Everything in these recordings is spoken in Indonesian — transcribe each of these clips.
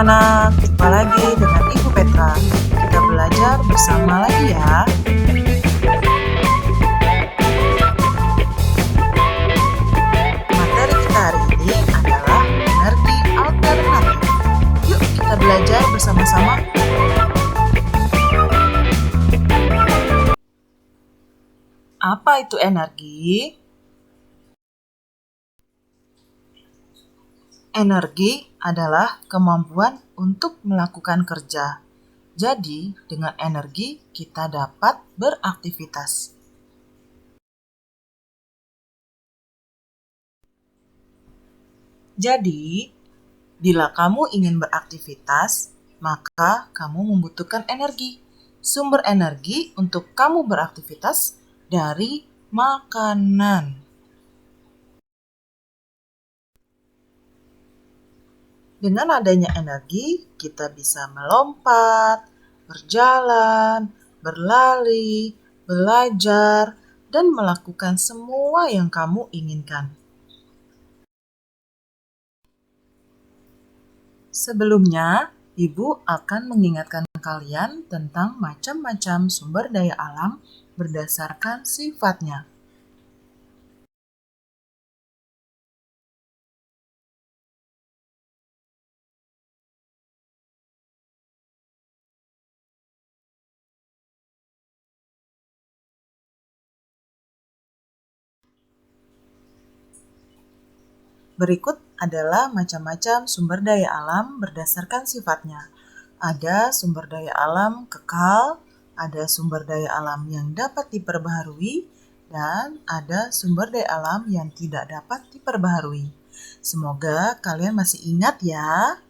anak-anak, jumpa lagi dengan Ibu Petra. Kita belajar bersama lagi ya. Materi kita hari ini adalah energi alternatif. Yuk kita belajar bersama-sama. Apa itu energi? Energi adalah kemampuan untuk melakukan kerja. Jadi, dengan energi kita dapat beraktivitas. Jadi, bila kamu ingin beraktivitas, maka kamu membutuhkan energi. Sumber energi untuk kamu beraktivitas dari makanan. Dengan adanya energi, kita bisa melompat, berjalan, berlari, belajar, dan melakukan semua yang kamu inginkan. Sebelumnya, Ibu akan mengingatkan kalian tentang macam-macam sumber daya alam berdasarkan sifatnya. Berikut adalah macam-macam sumber daya alam berdasarkan sifatnya. Ada sumber daya alam kekal, ada sumber daya alam yang dapat diperbaharui, dan ada sumber daya alam yang tidak dapat diperbaharui. Semoga kalian masih ingat ya.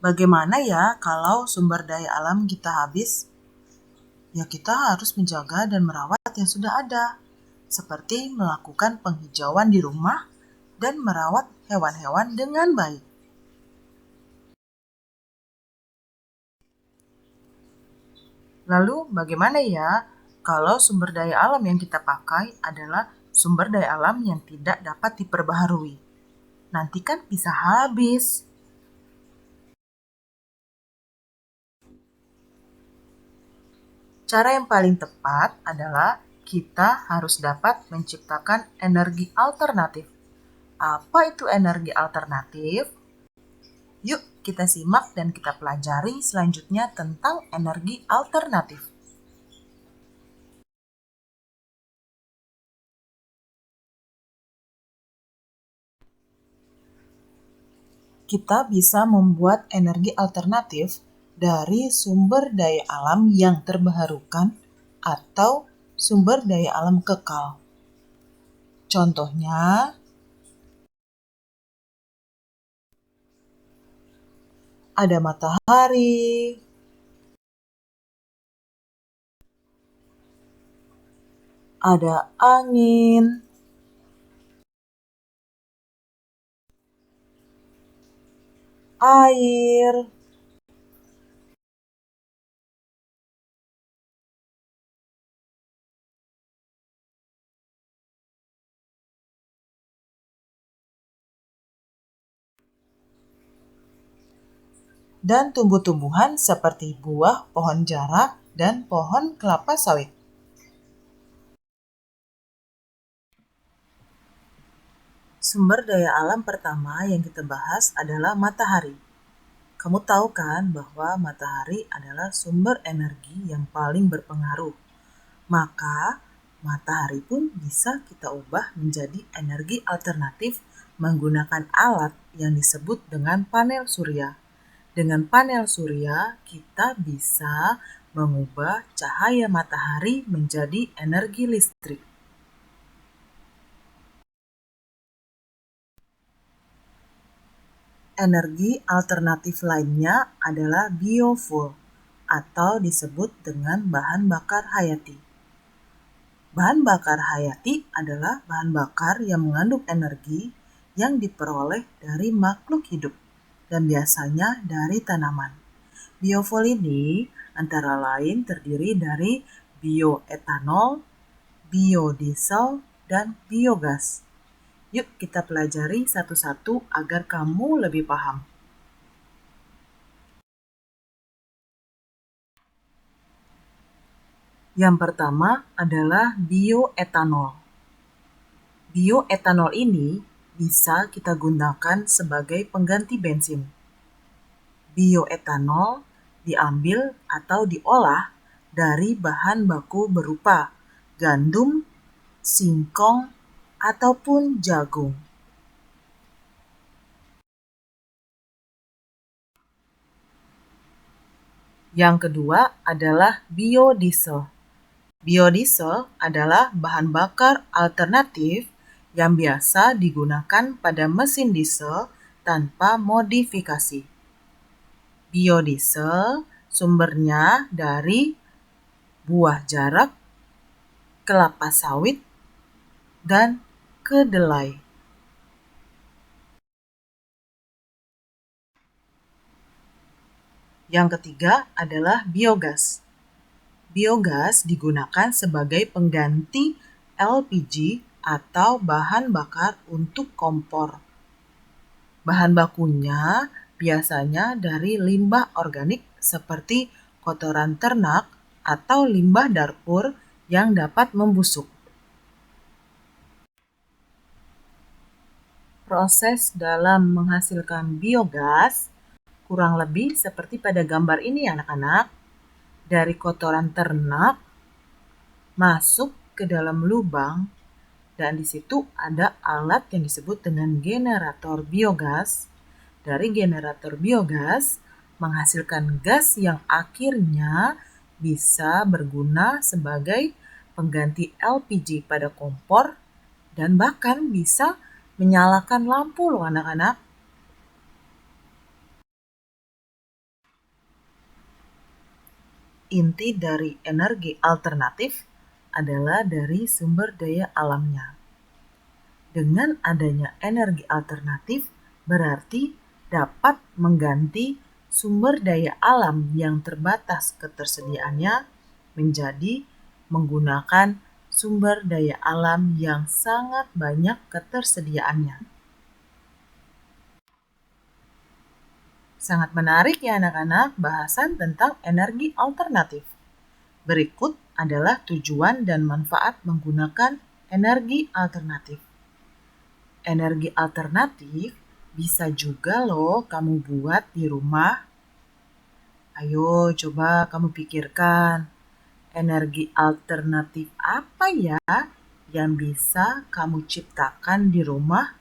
Bagaimana ya kalau sumber daya alam kita habis? Ya kita harus menjaga dan merawat yang sudah ada, seperti melakukan penghijauan di rumah dan merawat hewan-hewan dengan baik. Lalu bagaimana ya kalau sumber daya alam yang kita pakai adalah sumber daya alam yang tidak dapat diperbaharui? Nanti kan bisa habis. Cara yang paling tepat adalah kita harus dapat menciptakan energi alternatif. Apa itu energi alternatif? Yuk kita simak dan kita pelajari selanjutnya tentang energi alternatif. Kita bisa membuat energi alternatif dari sumber daya alam yang terbarukan atau sumber daya alam kekal. Contohnya, ada matahari, ada angin, air, dan tumbuh-tumbuhan seperti buah pohon jara dan pohon kelapa sawit. Sumber daya alam pertama yang kita bahas adalah matahari. Kamu tahu kan bahwa matahari adalah sumber energi yang paling berpengaruh. Maka, matahari pun bisa kita ubah menjadi energi alternatif menggunakan alat yang disebut dengan panel surya. Dengan panel surya, kita bisa mengubah cahaya matahari menjadi energi listrik. Energi alternatif lainnya adalah biofuel atau disebut dengan bahan bakar hayati. Bahan bakar hayati adalah bahan bakar yang mengandung energi yang diperoleh dari makhluk hidup dan biasanya dari tanaman. Biofuel ini antara lain terdiri dari bioetanol, biodiesel, dan biogas. Yuk kita pelajari satu-satu agar kamu lebih paham. Yang pertama adalah bioetanol. Bioetanol ini bisa kita gunakan sebagai pengganti bensin. Bioetanol diambil atau diolah dari bahan baku berupa gandum, singkong, ataupun jagung. Yang kedua adalah biodiesel. Biodiesel adalah bahan bakar alternatif yang biasa digunakan pada mesin diesel tanpa modifikasi. Biodiesel sumbernya dari buah jarak, kelapa sawit, dan kedelai. Yang ketiga adalah biogas. Biogas digunakan sebagai pengganti LPG atau bahan bakar untuk kompor. Bahan bakunya biasanya dari limbah organik seperti kotoran ternak atau limbah dapur yang dapat membusuk. Proses dalam menghasilkan biogas kurang lebih seperti pada gambar ini anak-anak. Dari kotoran ternak masuk ke dalam lubang dan di situ ada alat yang disebut dengan generator biogas. Dari generator biogas menghasilkan gas yang akhirnya bisa berguna sebagai pengganti LPG pada kompor dan bahkan bisa menyalakan lampu loh anak-anak. Inti dari energi alternatif adalah dari sumber daya alamnya. Dengan adanya energi alternatif berarti dapat mengganti sumber daya alam yang terbatas ketersediaannya menjadi menggunakan sumber daya alam yang sangat banyak ketersediaannya. Sangat menarik ya anak-anak bahasan tentang energi alternatif. Berikut adalah tujuan dan manfaat menggunakan energi alternatif. Energi alternatif bisa juga loh kamu buat di rumah. Ayo coba kamu pikirkan, energi alternatif apa ya yang bisa kamu ciptakan di rumah?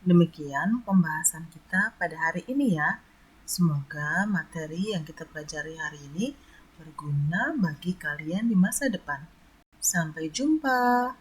Demikian pembahasan kita pada hari ini ya. Semoga materi yang kita pelajari hari ini berguna bagi kalian di masa depan. Sampai jumpa.